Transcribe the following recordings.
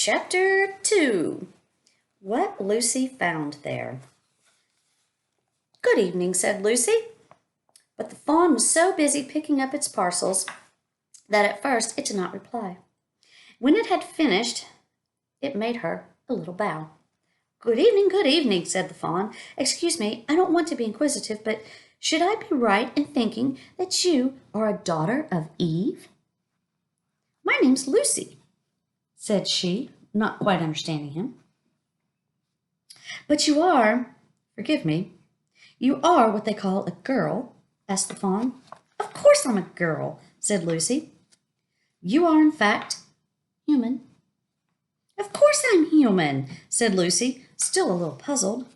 Chapter 2. What Lucy Found There. "Good evening," said Lucy. But the fawn was so busy picking up its parcels that at first it did not reply. When it had finished, it made her a little bow. Good evening," said the fawn. "Excuse me, I don't want to be inquisitive, but should I be right in thinking that you are a daughter of Eve?" "My name's Lucy," said she, not quite understanding him. "But you are, forgive me, you are what they call a girl?" asked the fawn. "Of course I'm a girl," said Lucy. "You are, in fact, human?" "Of course I'm human," said Lucy, still a little puzzled.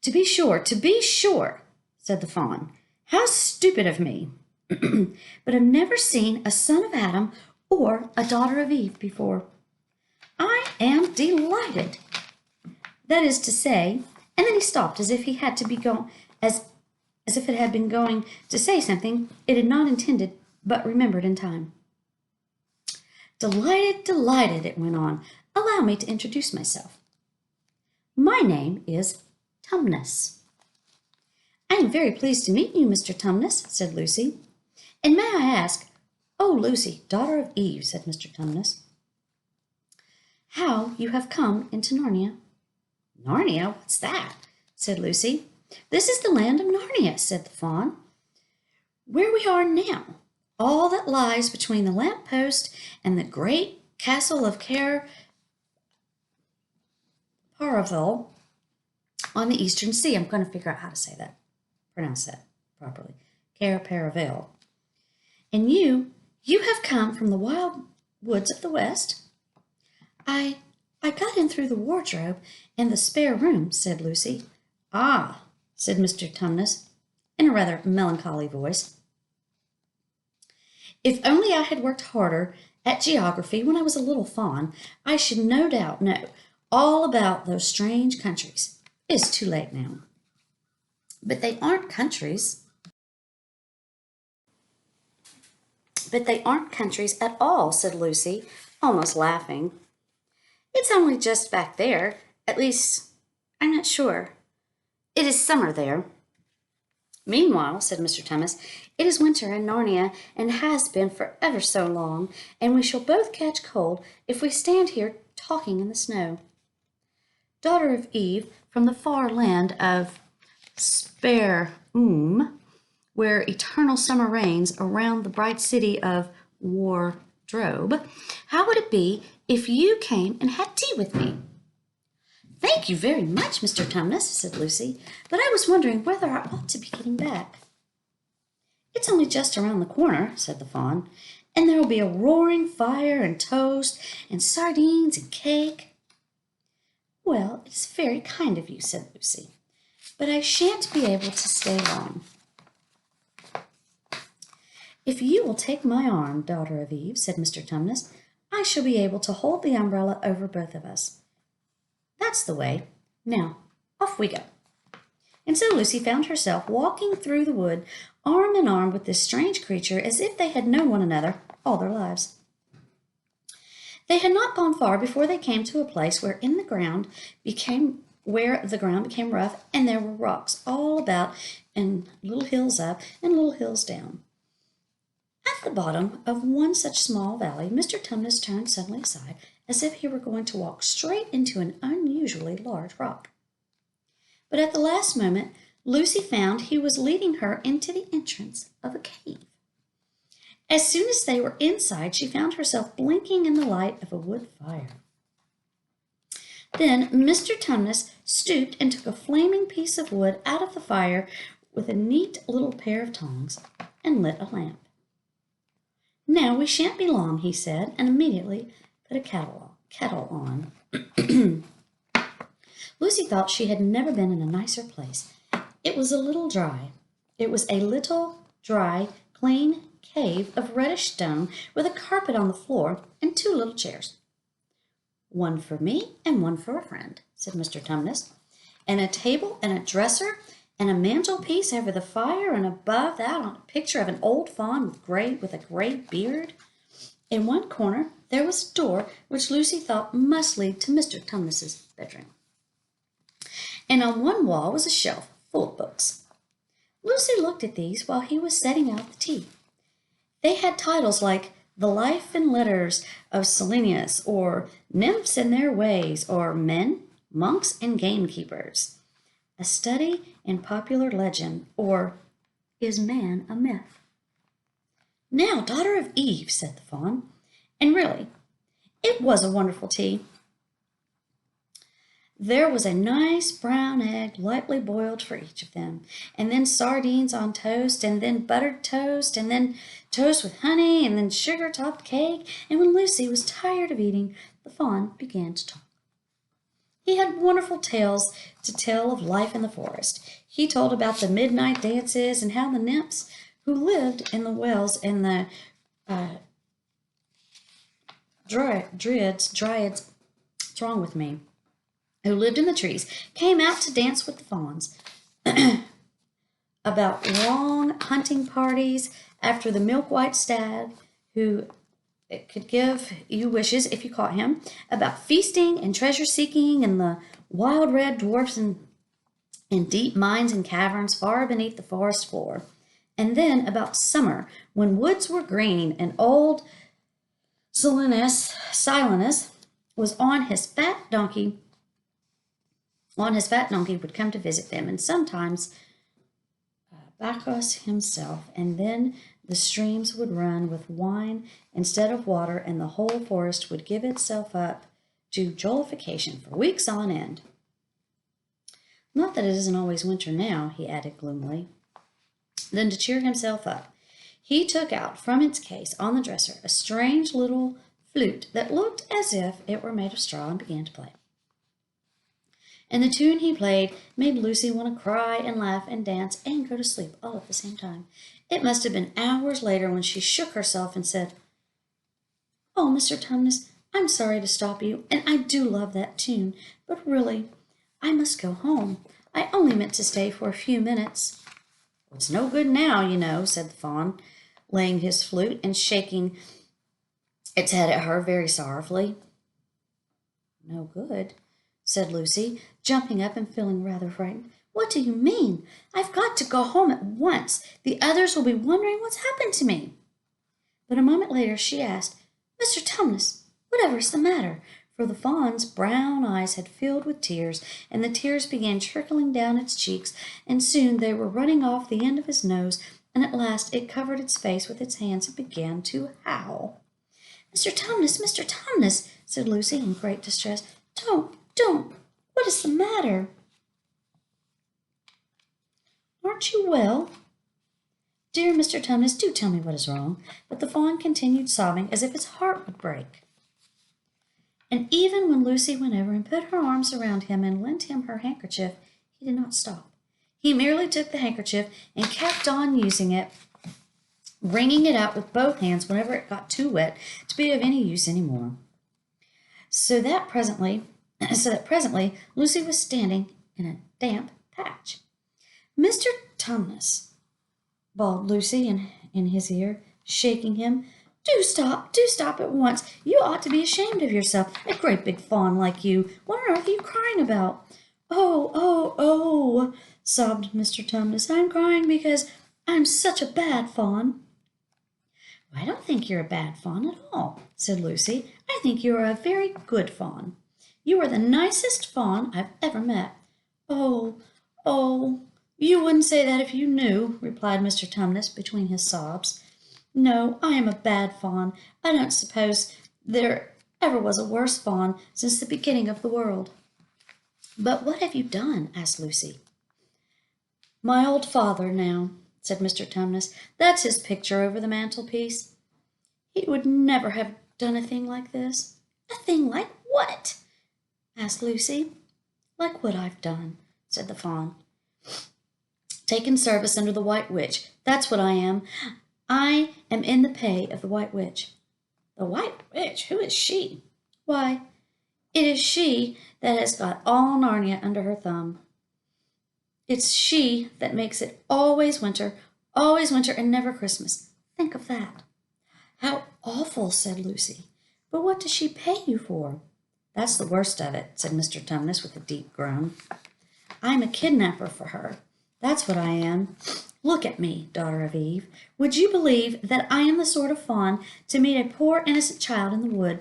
To be sure, said the fawn. "How stupid of me. But I've never seen a son of Adam or a daughter of Eve before. I am delighted. That is to say," and then he stopped as if he had to be going, as if it had been going to say something it had not intended but remembered in time. Delighted, it went on. "Allow me to introduce myself. My name is Tumnus." "I am very pleased to meet you, Mr. Tumnus," said Lucy. "And may I ask—" "Oh, Lucy, daughter of Eve," said Mr. Tumnus, "how you have come into Narnia." "Narnia? What's that?" said Lucy. "This is the land of Narnia," said the fawn, "where we are now. All that lies between the lamp post and the great castle of Cair Paravel on the eastern sea." I'm going to figure out how to pronounce that properly. Cair Paravel. "And you have come from the wild woods of the west?" I got in through the wardrobe and the spare room," said Lucy. "Ah," said Mr. Tumnus, in a rather melancholy voice. "If only I had worked harder at geography when I was a little fawn, I should no doubt know all about those strange countries. It is too late now." "But they aren't countries." "But they aren't countries at all," said Lucy, almost laughing. "It's only just back there. At least, I'm not sure. It is summer there." "Meanwhile," said Mr. Tumnus, "it is winter in Narnia and has been for ever so long, and we shall both catch cold if we stand here talking in the snow. Daughter of Eve, from the far land of Spare where eternal summer reigns around the bright city of Wardrobe, how would it be if you came and had tea with me?" "Thank you very much, Mr. Tumnus," said Lucy, "but I was wondering whether I ought to be getting back." "It's only just around the corner," said the fawn, "and there will be a roaring fire and toast and sardines and cake." "Well, it's very kind of you," said Lucy, "but I shan't be able to stay long." "If you will take my arm, daughter of Eve," said Mr. Tumnus, "I shall be able to hold the umbrella over both of us. That's the way. Now, off we go." And so Lucy found herself walking through the wood, arm in arm with this strange creature, as if they had known one another all their lives. They had not gone far before they came to a place where the ground became rough, and there were rocks all about, and little hills up and little hills down. At the bottom of one such small valley, Mr. Tumnus turned suddenly aside, as if he were going to walk straight into an unusually large rock. But at the last moment, Lucy found he was leading her into the entrance of a cave. As soon as they were inside, she found herself blinking in the light of a wood fire. Then Mr. Tumnus stooped and took a flaming piece of wood out of the fire with a neat little pair of tongs and lit a lamp. "Now we shan't be long," he said, and immediately put a kettle on. Lucy thought she had never been in a nicer place. It was a little dry, clean cave of reddish stone with a carpet on the floor and two little chairs. "One for me and one for a friend," said Mr. Tumnus, "and a table and a dresser and a mantelpiece over the fire, and above that on a picture of an old fawn with a gray beard. In one corner there was a door which Lucy thought must lead to Mr. Tumnus's bedroom. And on one wall was a shelf full of books. Lucy looked at these while he was setting out the tea. They had titles like The Life and Letters of Silenus, or Nymphs and Their Ways, or Men, Monks, and Gamekeepers, A Study in Popular Legend, or Is Man a Myth? Now, daughter of Eve, said the fawn, and really, it was a wonderful tea. There was a nice brown egg lightly boiled for each of them, and then sardines on toast, and then buttered toast, and then toast with honey, and then sugar-topped cake, and when Lucy was tired of eating, the fawn began to talk. He had wonderful tales to tell of life in the forest. He told about the midnight dances and how the nymphs who lived in the wells and the dryads, what's wrong with me? Who lived in the trees, came out to dance with the fawns, about long hunting parties after the milk-white stag, who could give you wishes if you caught him, about feasting and treasure-seeking and the wild red dwarfs in deep mines and caverns far beneath the forest floor, and then about summer, when woods were green and old Silenus was on his fat donkey would come to visit them, and sometimes Bacchus himself, and then the streams would run with wine instead of water, and the whole forest would give itself up to jollification for weeks on end. Not that it isn't always winter now, he added gloomily. Then, to cheer himself up, he took out from its case on the dresser a strange little flute that looked as if it were made of straw and began to play. And the tune he played made Lucy want to cry and laugh and dance and go to sleep all at the same time. It must have been hours later when she shook herself and said, "Oh, Mr. Tumnus, I'm sorry to stop you, and I do love that tune, but really, I must go home. I only meant to stay for a few minutes." "It's no good now, you know," said the fawn, laying his flute and shaking its head at her very sorrowfully. "No good," said Lucy, jumping up and feeling rather frightened. "What do you mean? I've got to go home at once. The others will be wondering what's happened to me." But a moment later she asked, "Mr. Tumnus, whatever is the matter?" For the fawn's brown eyes had filled with tears, and the tears began trickling down its cheeks, and soon they were running off the end of his nose, and at last it covered its face with its hands and began to howl. "Mr. Tumnus," said Lucy in great distress. Don't! What is the matter?" "Aren't you well?" "Dear Mr. Tumnus, do tell me what is wrong." But the fawn continued sobbing as if its heart would break. And even when Lucy went over and put her arms around him and lent him her handkerchief, he did not stop. He merely took the handkerchief and kept on using it, wringing it out with both hands whenever it got too wet to be of any use any more. So that presently Lucy was standing in a damp patch. "Mr. Tumnus," bawled Lucy in his ear, shaking him, do stop at once. You ought to be ashamed of yourself, a great big fawn like you. What on earth are you crying about?" Oh, sobbed Mr. Tumnus. "I'm crying because I'm such a bad fawn." "I don't think you're a bad fawn at all," said Lucy. "I think you are a very good fawn. You are the nicest fawn I've ever met." Oh, you wouldn't say that if you knew," replied Mr. Tumnus between his sobs. "No, I am a bad fawn. I don't suppose there ever was a worse fawn since the beginning of the world." "But what have you done?" asked Lucy. "My old father, now," said Mr. Tumnus. "That's his picture over the mantelpiece. He would never have done a thing like this." "A thing like what?" asked Lucy. "Like what I've done," said the fawn. "Taken service under the White Witch. That's what I am. I am in the pay of the White Witch." "The White Witch? Who is she?" "Why, it is she that has got all Narnia under her thumb. It's she that makes it always winter and never Christmas. Think of that." How awful, said Lucy. But what does she pay you for? That's the worst of it, said Mr. Tumnus with a deep groan. I'm a kidnapper for her. That's what I am. Look at me, daughter of Eve. Would you believe that I am the sort of fawn to meet a poor innocent child in the wood,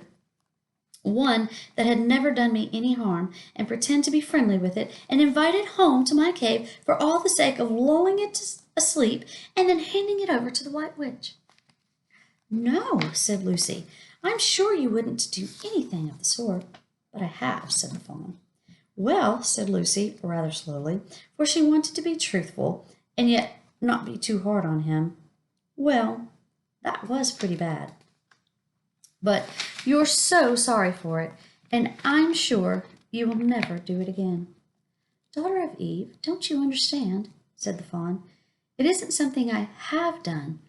one that had never done me any harm, and pretend to be friendly with it, and invite it home to my cave for all the sake of lulling it to asleep and then handing it over to the White Witch? No, said Lucy. I'm sure you wouldn't do anything of the sort. But I have, said the fawn. Well, said Lucy, rather slowly, for she wanted to be truthful, and yet not be too hard on him. Well, that was pretty bad. But you're so sorry for it, and I'm sure you will never do it again. Daughter of Eve, don't you understand? Said the fawn. It isn't something I have done.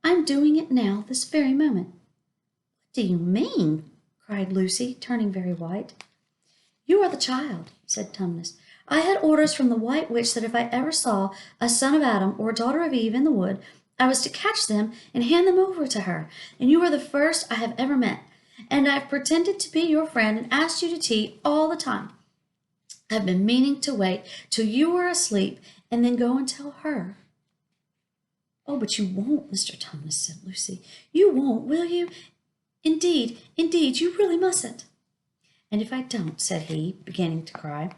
I'm doing it now, this very moment. What do you mean? Cried Lucy, turning very white. You are the child, said Tumnus. I had orders from the White Witch that if I ever saw a son of Adam or a daughter of Eve in the wood, I was to catch them and hand them over to her, and you are the first I have ever met, and I've pretended to be your friend and asked you to tea all the time. I've been meaning to wait till you were asleep and then go and tell her. Oh, but you won't, Mr. Tumnus, said Lucy. You won't, will you? Indeed, you really mustn't. And if I don't, said he, beginning to cry,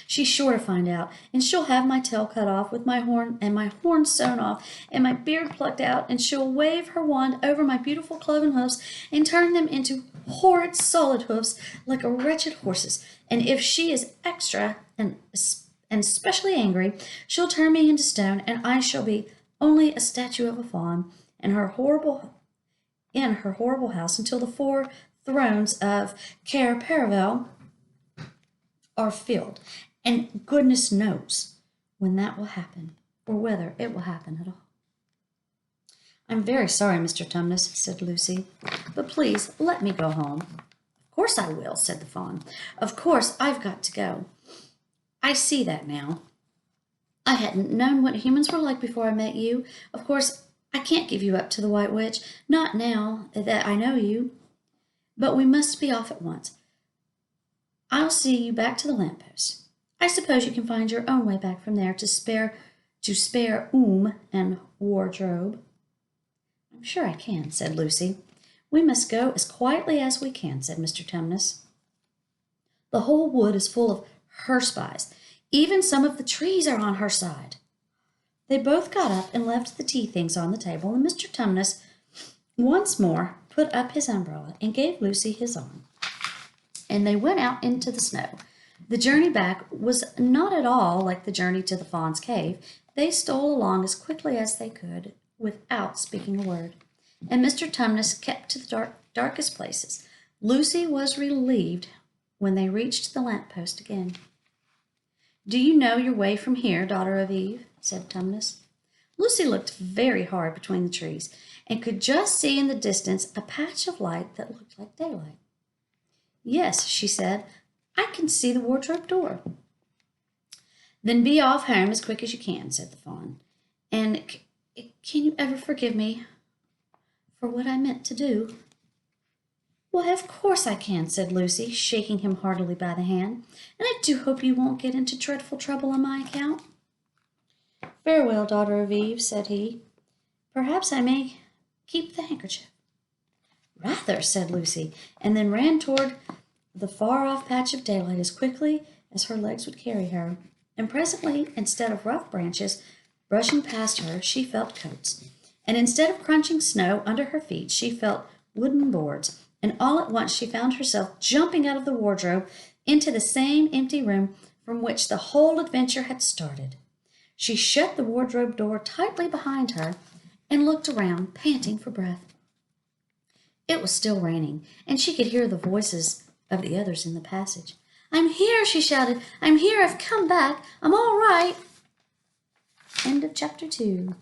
she's sure to find out, and she'll have my tail cut off with my horn sewn off, and my beard plucked out, and she'll wave her wand over my beautiful cloven hoofs and turn them into horrid solid hoofs like a wretched horse's. And if she is extra and especially angry, she'll turn me into stone, and I shall be only a statue of a fawn in her horrible house until the 4 thrones of Cair Paravel are filled, and goodness knows when that will happen, or whether it will happen at all. I'm very sorry, Mr. Tumnus, said Lucy, but please let me go home. Of course I will, said the fawn. Of course I've got to go. I see that now. I hadn't known what humans were like before I met you. Of course, I can't give you up to the White Witch, not now that I know you. But we must be off at once. I'll see you back to the lamppost. I suppose you can find your own way back from there to spare and wardrobe. I'm sure I can, said Lucy. We must go as quietly as we can, said Mr. Tumnus. The whole wood is full of her spies. Even some of the trees are on her side. They both got up and left the tea things on the table, and Mr. Tumnus once more put up his umbrella and gave Lucy his arm. And they went out into the snow. The journey back was not at all like the journey to the fawn's cave. They stole along as quickly as they could without speaking a word, and Mr. Tumnus kept to the darkest places. Lucy was relieved when they reached the lamp-post again. Do you know your way from here, daughter of Eve? Said Tumnus. Lucy looked very hard between the trees and could just see in the distance a patch of light that looked like daylight. Yes, she said, I can see the wardrobe door. Then be off home as quick as you can, said the fawn. And can you ever forgive me for what I meant to do? Why, of course I can, said Lucy, shaking him heartily by the hand. And I do hope you won't get into dreadful trouble on my account. Farewell, daughter of Eve, said he. Perhaps I may keep the handkerchief. Rather, said Lucy, and then ran toward the far-off patch of daylight as quickly as her legs would carry her. And presently, instead of rough branches brushing past her, she felt coats. And instead of crunching snow under her feet, she felt wooden boards. And all at once she found herself jumping out of the wardrobe into the same empty room from which the whole adventure had started. She shut the wardrobe door tightly behind her and looked around, panting for breath. It was still raining, and she could hear the voices of the others in the passage. I'm here, she shouted. I'm here. I've come back. I'm all right. End of chapter 2.